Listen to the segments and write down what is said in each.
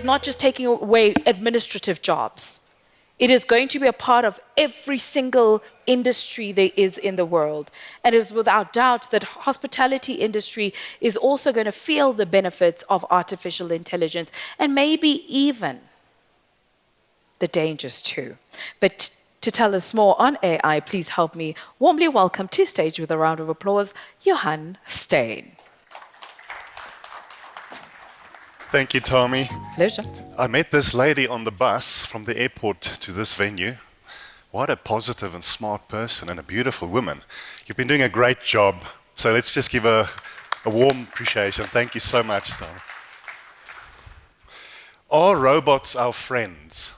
is not just taking away administrative jobs. It is going to be a part of every single industry there is in the world. And it is without doubt that hospitality industry is also going to feel the benefits of artificial intelligence and maybe even the dangers too. But to tell us more on AI, please help me warmly welcome to stage with a round of applause, Johan Steyn. Thank you, Tommy. Pleasure. I met this lady on the bus from the airport to this venue. What a positive and smart person and a beautiful woman. You've been doing a great job. So let's just give a warm appreciation. Thank you so much, Tommy. Are robots our friends?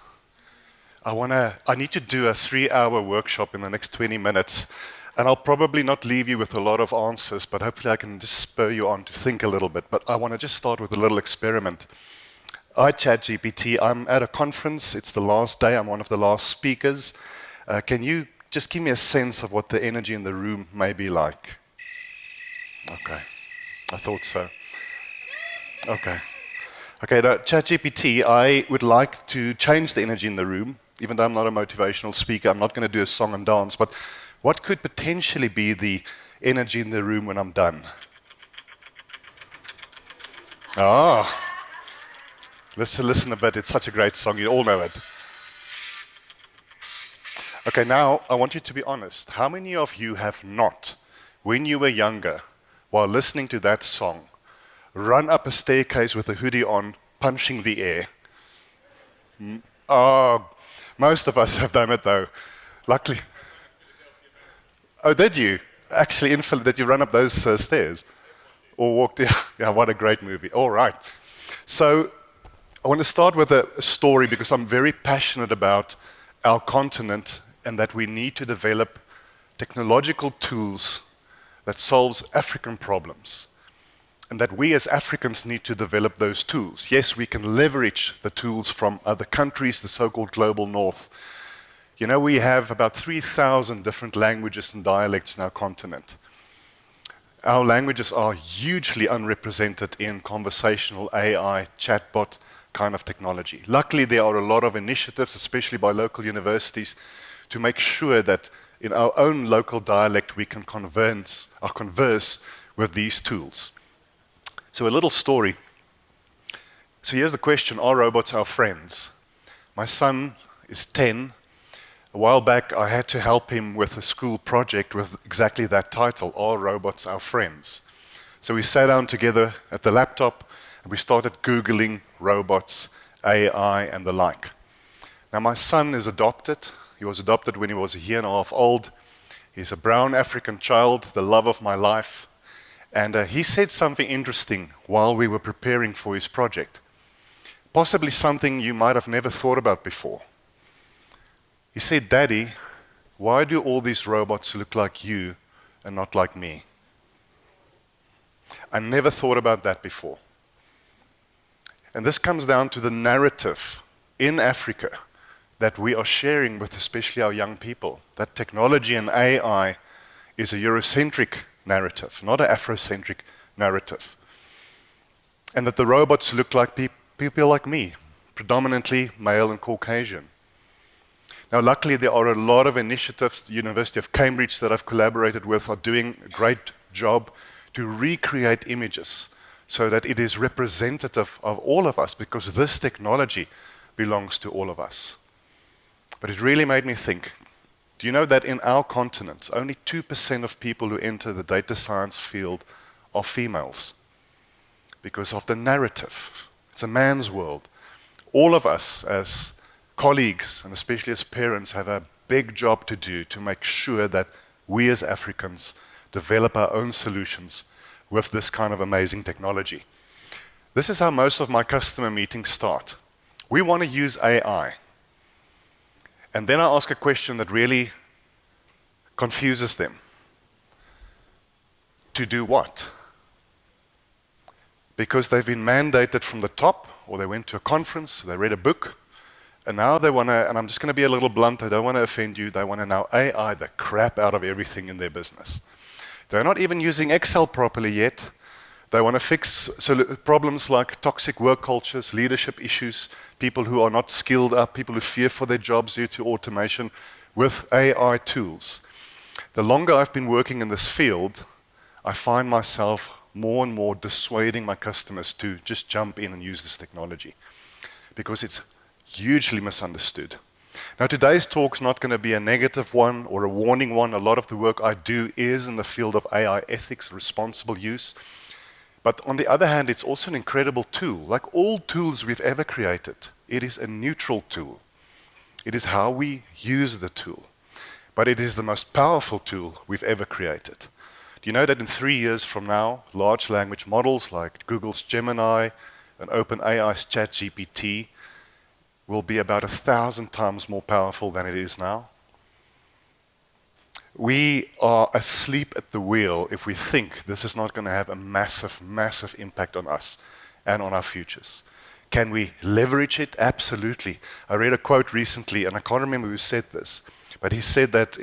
I need to do a 3-hour workshop in the next 20 minutes. And I'll probably not leave you with a lot of answers, but hopefully I can just spur you on to think a little bit. But I want to just start with a little experiment. ChatGPT, I'm at a conference. It's the last day. I'm one of the last speakers. Can you just give me a sense of what the energy in the room may be like? Okay, I thought so. Okay, now, ChatGPT, I would like to change the energy in the room. Even though I'm not a motivational speaker, I'm not going to do a song and dance, but what could potentially be the energy in the room when I'm done? Listen a bit. It's such a great song. You all know it. Okay, now I want you to be honest. How many of you have not, when you were younger, while listening to that song, run up a staircase with a hoodie on, punching the air? Most of us have done it though. Luckily. Oh, did you? Actually, did you run up those stairs? Or walked? Yeah, what a great movie. All right. So I want to start with a story because I'm very passionate about our continent and that we need to develop technological tools that solves African problems. And that we as Africans need to develop those tools. Yes, we can leverage the tools from other countries, the so-called global north. You know, we have about 3,000 different languages and dialects in our continent. Our languages are hugely unrepresented in conversational AI, chatbot kind of technology. Luckily, there are a lot of initiatives, especially by local universities, to make sure that in our own local dialect we can converse with these tools. So a little story. So here's the question, are robots our friends? My son is 10. A while back, I had to help him with a school project with exactly that title, Are Robots Our Friends? So we sat down together at the laptop and we started Googling robots, AI, and the like. Now, my son is adopted. He was adopted when he was 1.5 years old. He's a brown African child, the love of my life. And he said something interesting while we were preparing for his project. Possibly something you might have never thought about before. He said, "Daddy, why do all these robots look like you and not like me?" I never thought about that before. And this comes down to the narrative in Africa that we are sharing with especially our young people, that technology and AI is a Eurocentric narrative, not an Afrocentric narrative. And that the robots look like people like me, predominantly male and Caucasian. Now, luckily, there are a lot of initiatives. The University of Cambridge that I've collaborated with are doing a great job to recreate images so that it is representative of all of us, because this technology belongs to all of us. But it really made me think, do you know that in our continent, only 2% of people who enter the data science field are females? Because of the narrative. It's a man's world. All of us as colleagues, and especially as parents, have a big job to do to make sure that we as Africans develop our own solutions with this kind of amazing technology. This is how most of my customer meetings start. We want to use AI. And then I ask a question that really confuses them. To do what? Because they've been mandated from the top, or they went to a conference, they read a book, and now they want to, and I'm just going to be a little blunt, I don't want to offend you, they want to now AI the crap out of everything in their business. They're not even using Excel properly yet, They want to fix problems like toxic work cultures, leadership issues, people who are not skilled up, people who fear for their jobs due to automation, with AI tools. The longer I've been working in this field, I find myself more and more dissuading my customers to just jump in and use this technology because it's hugely misunderstood. Now, today's talk is not going to be a negative one or a warning one. A lot of the work I do is in the field of AI ethics, responsible use. But on the other hand, it's also an incredible tool. Like all tools we've ever created, it is a neutral tool. It is how we use the tool. But it is the most powerful tool we've ever created. Do you know that in 3 years from now, large language models like Google's Gemini and OpenAI's ChatGPT will be about 1,000 times more powerful than it is now? We are asleep at the wheel if we think this is not going to have a massive, massive impact on us and on our futures. Can we leverage it? Absolutely. I read a quote recently, and I can't remember who said this, but he said that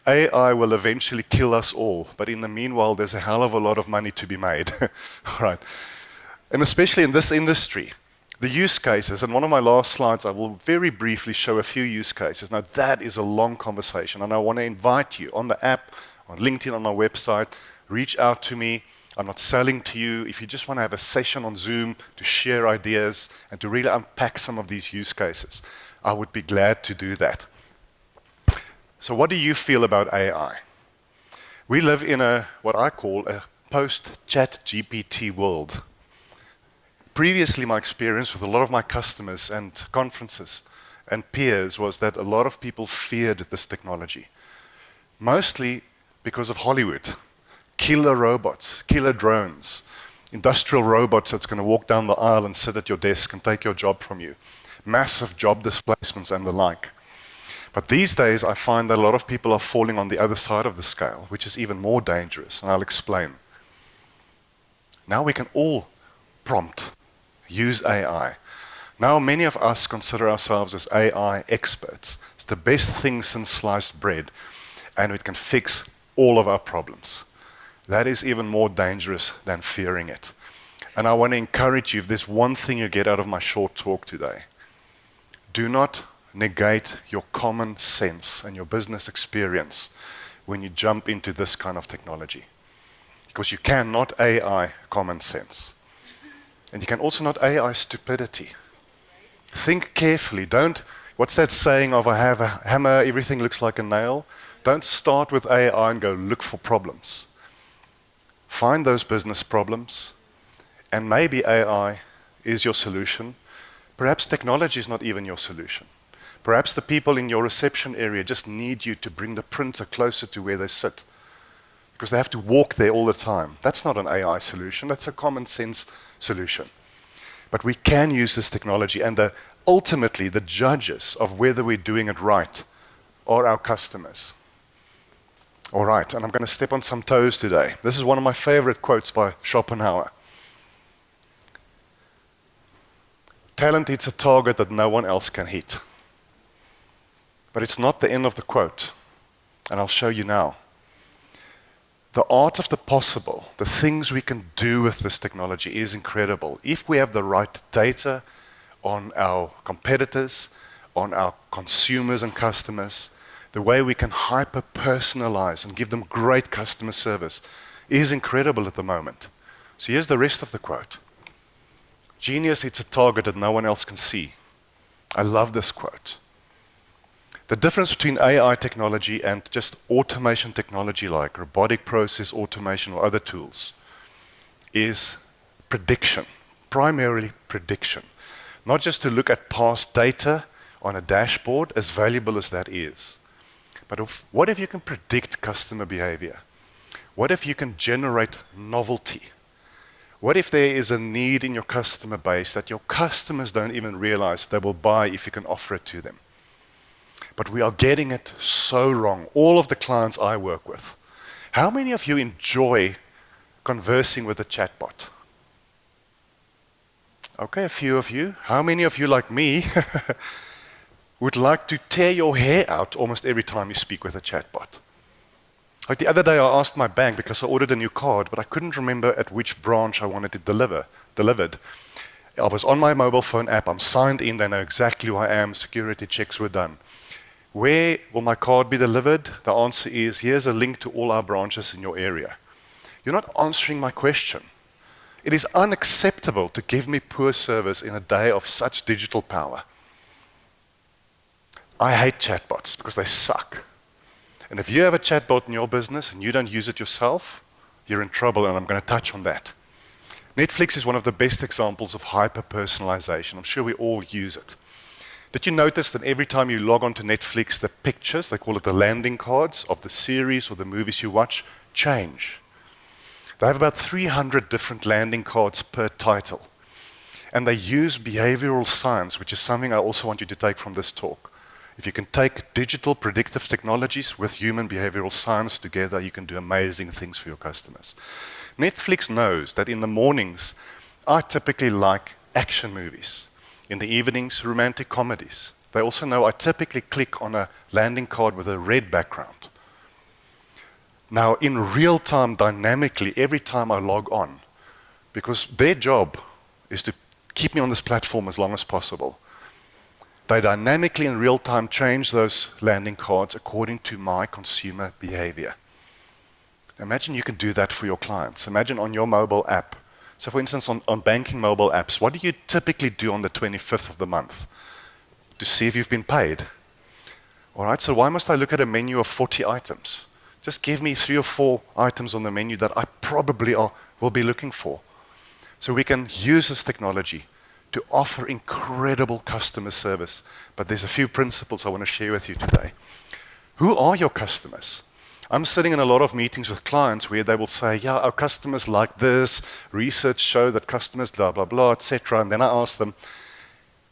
AI will eventually kill us all, but in the meanwhile, there's a hell of a lot of money to be made. All right. And especially in this industry, the use cases, and one of my last slides, I will very briefly show a few use cases. Now, that is a long conversation, and I want to invite you on the app, on LinkedIn, on my website, reach out to me. I'm not selling to you. If you just want to have a session on Zoom to share ideas and to really unpack some of these use cases, I would be glad to do that. So what do you feel about AI? We live in what I call a post-ChatGPT world. Previously, my experience with a lot of my customers and conferences and peers was that a lot of people feared this technology, mostly because of Hollywood. Killer robots, killer drones, industrial robots that's going to walk down the aisle and sit at your desk and take your job from you, massive job displacements and the like. But these days, I find that a lot of people are falling on the other side of the scale, which is even more dangerous, and I'll explain. Now we can all prompt, use AI. Now many of us consider ourselves as AI experts. It's the best thing since sliced bread, and it can fix all of our problems. That is even more dangerous than fearing it. And I want to encourage you, if there's one thing you get out of my short talk today, do not negate your common sense and your business experience when you jump into this kind of technology. Because you cannot AI common sense. And you can also not AI stupidity. Think carefully. What's that saying of I have a hammer, everything looks like a nail? Don't start with AI and go look for problems. Find those business problems, and maybe AI is your solution. Perhaps technology is not even your solution. Perhaps the people in your reception area just need you to bring the printer closer to where they sit, because they have to walk there all the time. That's not an AI solution, that's a common sense solution. But we can use this technology, and ultimately the judges of whether we're doing it right are our customers. All right, and I'm going to step on some toes today. This is one of my favorite quotes by Schopenhauer. Talent hits a target that no one else can hit. But it's not the end of the quote, and I'll show you now. The art of the possible, the things we can do with this technology is incredible. If we have the right data on our competitors, on our consumers and customers, the way we can hyper-personalize and give them great customer service is incredible at the moment. So here's the rest of the quote. Genius hits a target that no one else can see. I love this quote. The difference between AI technology and just automation technology like robotic process automation or other tools is prediction, primarily prediction. Not just to look at past data on a dashboard, as valuable as that is. But what if you can predict customer behavior? What if you can generate novelty? What if there is a need in your customer base that your customers don't even realize they will buy if you can offer it to them? But we are getting it so wrong. All of the clients I work with. How many of you enjoy conversing with a chatbot? Okay, a few of you. How many of you, like me, would like to tear your hair out almost every time you speak with a chatbot? Like the other day, I asked my bank because I ordered a new card, but I couldn't remember at which branch I wanted it delivered. I was on my mobile phone app. I'm signed in. They know exactly who I am. Security checks were done. Where will my card be delivered? The answer is, here's a link to all our branches in your area. You're not answering my question. It is unacceptable to give me poor service in a day of such digital power. I hate chatbots because they suck. And if you have a chatbot in your business and you don't use it yourself, you're in trouble, and I'm going to touch on that. Netflix is one of the best examples of hyper-personalization. I'm sure we all use it. Did you notice that every time you log on to Netflix, the pictures, they call it the landing cards of the series or the movies you watch, change? They have about 300 different landing cards per title. And they use behavioral science, which is something I also want you to take from this talk. If you can take digital predictive technologies with human behavioral science together, you can do amazing things for your customers. Netflix knows that in the mornings, I typically like action movies. In the evenings, romantic comedies. They also know I typically click on a landing card with a red background. Now, in real time, dynamically, every time I log on, because their job is to keep me on this platform as long as possible, they dynamically in real time change those landing cards according to my consumer behavior. Imagine you can do that for your clients. Imagine on your mobile app. So for instance, on banking mobile apps, what do you typically do on the 25th of the month? To see if you've been paid. All right, so why must I look at a menu of 40 items? Just give me 3 or 4 items on the menu that I probably will be looking for. So we can use this technology to offer incredible customer service. But there's a few principles I want to share with you today. Who are your customers? I'm sitting in a lot of meetings with clients where they will say, yeah, our customers like this, research show that customers blah, blah, blah, etc. And then I ask them,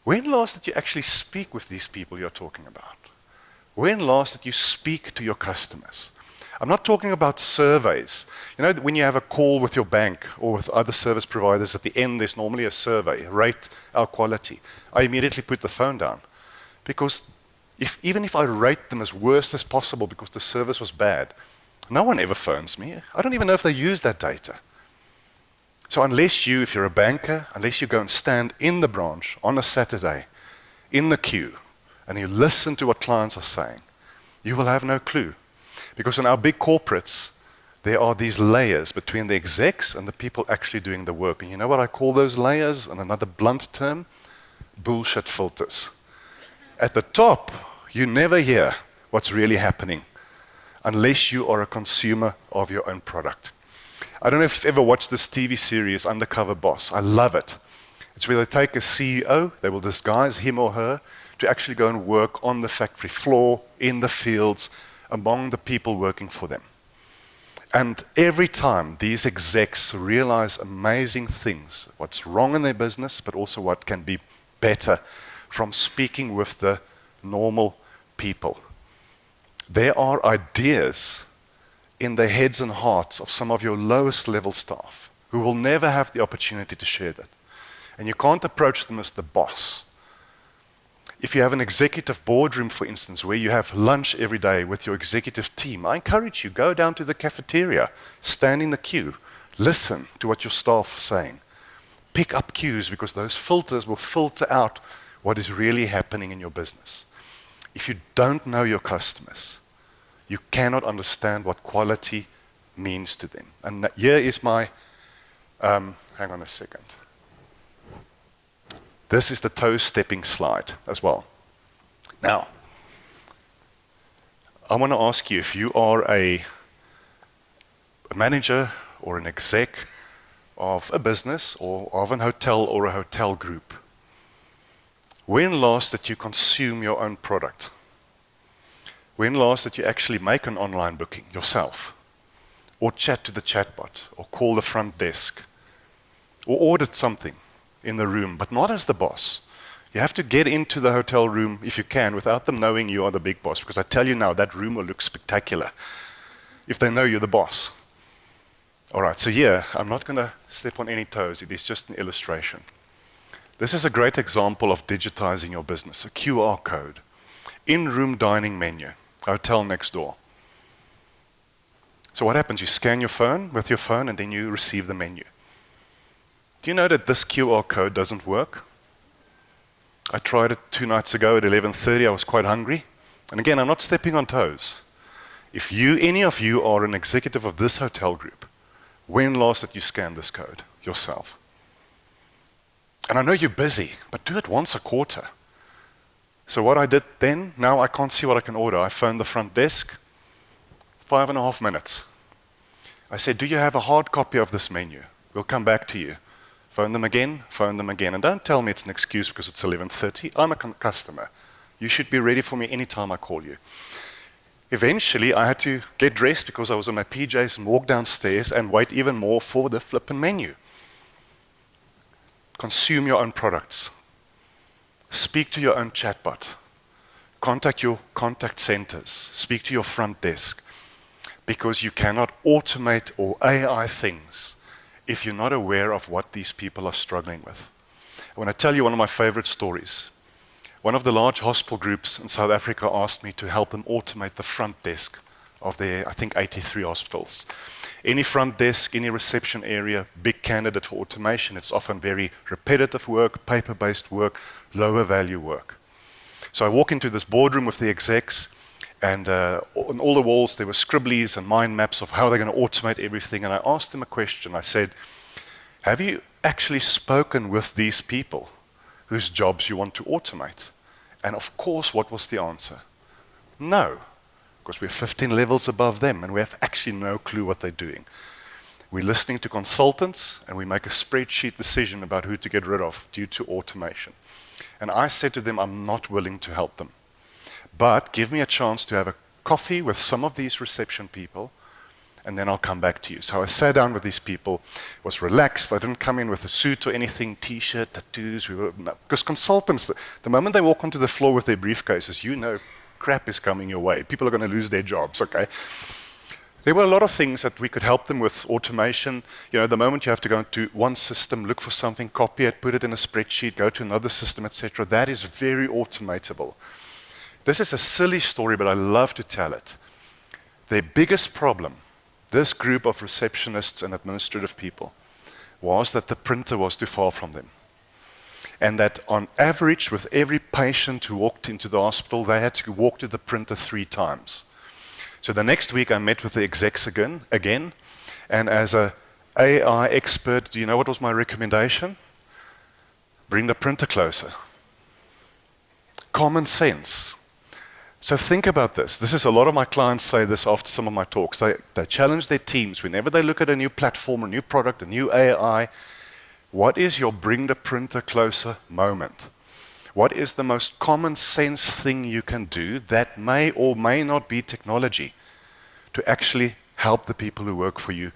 when last did you actually speak with these people you're talking about? When last did you speak to your customers? I'm not talking about surveys. You know, when you have a call with your bank or with other service providers, at the end there's normally a survey, rate our quality. I immediately put the phone down because even if I rate them as worst as possible because the service was bad, no one ever phones me. I don't even know if they use that data. So unless you, if you're a banker, unless you go and stand in the branch on a Saturday, in the queue, and you listen to what clients are saying, you will have no clue. Because in our big corporates, there are these layers between the execs and the people actually doing the work. And you know what I call those layers? And another blunt term? Bullshit filters. At the top, you never hear what's really happening unless you are a consumer of your own product. I don't know if you've ever watched this TV series, Undercover Boss. I love it. It's where they take a CEO, they will disguise him or her to actually go and work on the factory floor, in the fields, among the people working for them. And every time these execs realize amazing things, what's wrong in their business, but also what can be better from speaking with the normal people. There are ideas in the heads and hearts of some of your lowest level staff who will never have the opportunity to share that. And you can't approach them as the boss. If you have an executive boardroom, for instance, where you have lunch every day with your executive team, I encourage you, go down to the cafeteria, stand in the queue, listen to what your staff are saying. Pick up cues because those filters will filter out what is really happening in your business. If you don't know your customers, you cannot understand what quality means to them. And here is my, hang on a second. This is the toe-stepping slide as well. Now, I want to ask you, if you are a manager or an exec of a business or of an hotel or a hotel group, when last did you consume your own product? When last did you actually make an online booking yourself? Or chat to the chatbot, or call the front desk, or ordered something in the room, but not as the boss. You have to get into the hotel room, if you can, without them knowing you are the big boss, because I tell you now, that room will look spectacular if they know you're the boss. All right, so here, I'm not going to step on any toes. It is just an illustration. This is a great example of digitizing your business, a QR code. In-room dining menu, hotel next door. So what happens? You scan your phone with your phone and then you receive the menu. Do you know that this QR code doesn't work? I tried it 2 nights ago at 11:30. I was quite hungry. And again, I'm not stepping on toes. If any of you are an executive of this hotel group, when last did you scan this code yourself? And I know you're busy, but do it once a quarter. So what I did then, now I can't see what I can order. I phoned the front desk, 5.5 minutes. I said, do you have a hard copy of this menu? We'll come back to you. Phone them again. And don't tell me it's an excuse because it's 11:30. I'm a customer. You should be ready for me anytime I call you. Eventually, I had to get dressed because I was in my PJs and walk downstairs and wait even more for the flippin' menu. Consume your own products. Speak to your own chatbot. Contact your contact centers. Speak to your front desk. Because you cannot automate or AI things if you're not aware of what these people are struggling with. I want to tell you one of my favorite stories. One of the large hospital groups in South Africa asked me to help them automate the front desk of their, I think, 83 hospitals. Any front desk, any reception area, big candidate for automation. It's often very repetitive work, paper-based work, lower value work. So I walk into this boardroom with the execs, and on all the walls there were scribblies and mind maps of how they're going to automate everything. And I asked them a question. I said, have you actually spoken with these people whose jobs you want to automate? And of course, what was the answer? No, because we're 15 levels above them and we have actually no clue what they're doing. We're listening to consultants and we make a spreadsheet decision about who to get rid of due to automation. And I said to them, I'm not willing to help them. But give me a chance to have a coffee with some of these reception people, and then I'll come back to you. So I sat down with these people, was relaxed. I didn't come in with a suit or anything, T-shirt, tattoos. Because consultants, the moment they walk onto the floor with their briefcases, you know crap is coming your way. People are going to lose their jobs, okay? There were a lot of things that we could help them with automation. You know, the moment you have to go into one system, look for something, copy it, put it in a spreadsheet, go to another system, etc., that is very automatable. This is a silly story, but I love to tell it. Their biggest problem, this group of receptionists and administrative people, was that the printer was too far from them. And that on average, with every patient who walked into the hospital, they had to walk to the printer 3 times. So the next week I met with the execs again, and as an AI expert, do you know what was my recommendation? Bring the printer closer. Common sense. So think about this. This is a lot of my clients say this after some of my talks. They challenge their teams whenever they look at a new platform, a new product, a new AI. What is your bring the printer closer moment? What is the most common sense thing you can do that may or may not be technology to actually help the people who work for you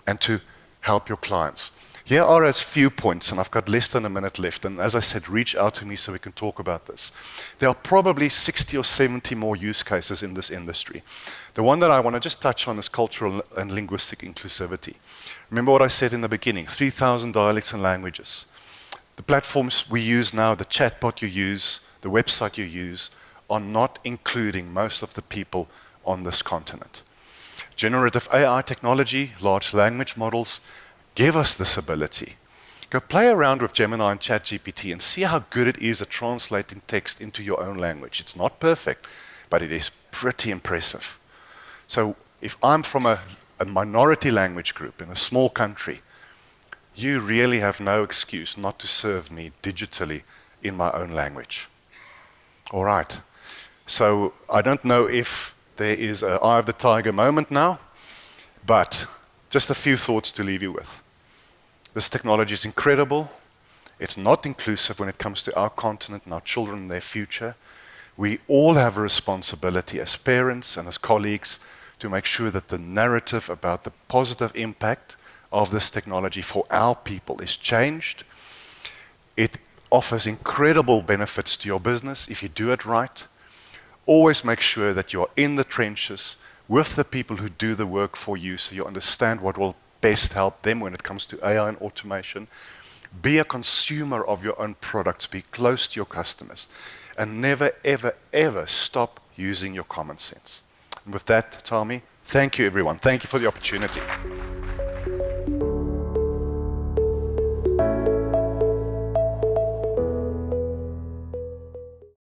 and to help your clients? Here are a few points, and I've got less than a minute left. And as I said, reach out to me so we can talk about this. There are probably 60 or 70 more use cases in this industry. The one that I want to just touch on is cultural and linguistic inclusivity. Remember what I said in the beginning, 3,000 dialects and languages. The platforms we use now, the chatbot you use, the website you use, are not including most of the people on this continent. Generative AI technology, large language models, give us this ability. Go play around with Gemini and ChatGPT and see how good it is at translating text into your own language. It's not perfect, but it is pretty impressive. So if I'm from a minority language group in a small country, you really have no excuse not to serve me digitally in my own language. All right. So I don't know if there is an eye of the tiger moment now, but just a few thoughts to leave you with. This technology is incredible. It's not inclusive when it comes to our continent and our children and their future. We all have a responsibility as parents and as colleagues to make sure that the narrative about the positive impact of this technology for our people is changed. It offers incredible benefits to your business if you do it right. Always make sure that you're in the trenches with the people who do the work for you so you understand what will best help them when it comes to AI and automation. Be a consumer of your own products. Be close to your customers. And never, ever, ever stop using your common sense. And with that, Tommy, Thank you, everyone. Thank you for the opportunity.